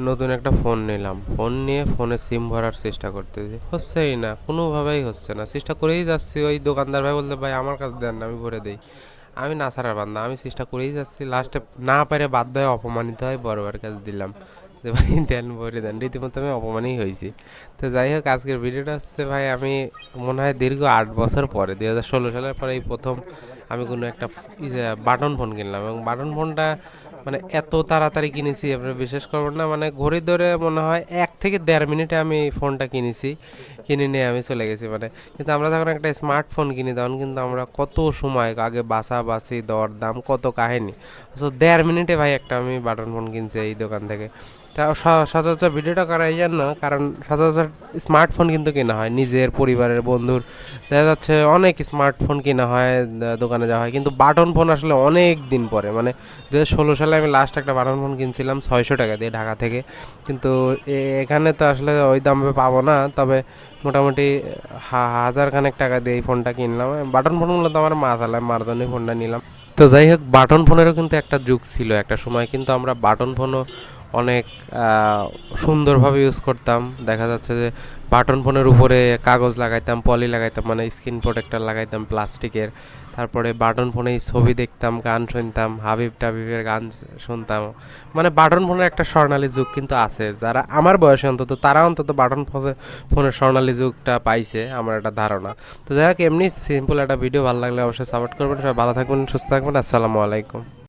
নতুন একটা ফোন নিলাম, ফোন নিয়ে ফোনে সিম ভরার চেষ্টা করতেছি, হচ্ছেই না, কোনোভাবেই হচ্ছে না। চেষ্টা করেই যাচ্ছি, ওই দোকানদার ভাই বলতে, ভাই আমার কাছে দেন না, আমি ভরে দিই। আমি না ছাড়ার বান্দা, আমি চেষ্টা করেই যাচ্ছি, লাস্টে না পারে বাধ্য হয়ে অপমানিত হয় বড় ভাইয়ের কাছে দিলাম, যে ভাই দেন, ভরে দেন। রীতিমতো আমি অপমানই হয়েছি। তো যাই হোক, আজকের ভিডিওটা হচ্ছে ভাই, আমি মনে হয় দীর্ঘ 8 বছর পরে, 2016 সালের পরে এই প্রথম আমি কোনো একটা বাটন ফোন কিনলাম, এবং বাটন ফোনটা মানে এত তাড়াতাড়ি কিনেছি আপনারা বিশ্বাস করবেন না। মানে ঘড়ি ধরে মনে হয় 1 থেকে দেড় মিনিটে আমি ফোনটা কিনেছি, কিনে নিয়ে আমি চলে গেছি। মানে কিন্তু আমরা যখন একটা স্মার্টফোন কিনি তখন কিন্তু আমরা কত সময় আগে বাছাবাছি, দর দাম, কত কাহিনী। তো 1.5 মিনিটে ভাই একটা আমি বাটন ফোন কিনছি এই দোকান থেকে। তা সচরাচর ভিডিওটা করা এই জন্য, কারণ সচরাচর স্মার্টফোন কিন্তু কেনা হয় নিজের পরিবারের বন্ধুর, দেখা যাচ্ছে অনেক স্মার্টফোন কেনা হয়, দোকানে যাওয়া হয়, কিন্তু বাটন ফোন আসলে অনেক দিন পরে। মানে 2016 সালে আমি লাস্ট একটা বাটন ফোন কিনছিলাম 600 টাকা দিয়ে ঢাকা থেকে। কিন্তু এখানে তো আসলে ওই দামে পাবো না, তবে মোটামুটি হাজার খানেক টাকা দিয়ে এই ফোনটা কিনলাম। বাটন ফোন মূলত আমার মা চালায়, মার জন্যই ফোনটা নিলাম। তো যাই হোক, বাটন ফোনেরও কিন্তু একটা যুগ ছিল, একটা সময় কিন্তু আমরা বাটন ফোনও অনেক সুন্দরভাবে ইউজ করতাম। দেখা যাচ্ছে যে বাটন ফোনের উপরে কাগজ লাগাইতাম, পলি লাগাইতাম, মানে স্ক্রিন প্রোটেক্টর লাগাইতাম প্লাস্টিকের। তারপরে বাটন ফোনেই ছবি দেখতাম, গান শুনতাম, হাবিব টাবিবের গান শুনতাম। মানে বাটন ফোনের একটা স্বর্ণালী যুগ কিন্তু আছে, যারা আমার বয়সে অন্তত, তারা অন্তত বাটন ফোনের স্বর্ণালী যুগটা পাইছে, আমার একটা ধারণা। তো যাই হোক, এমনি সিম্পল একটা ভিডিও ভালো লাগলে অবশ্যই সাপোর্ট করবেন। সবাই ভালো থাকবেন, সুস্থ থাকবেন। আসসালামু আলাইকুম।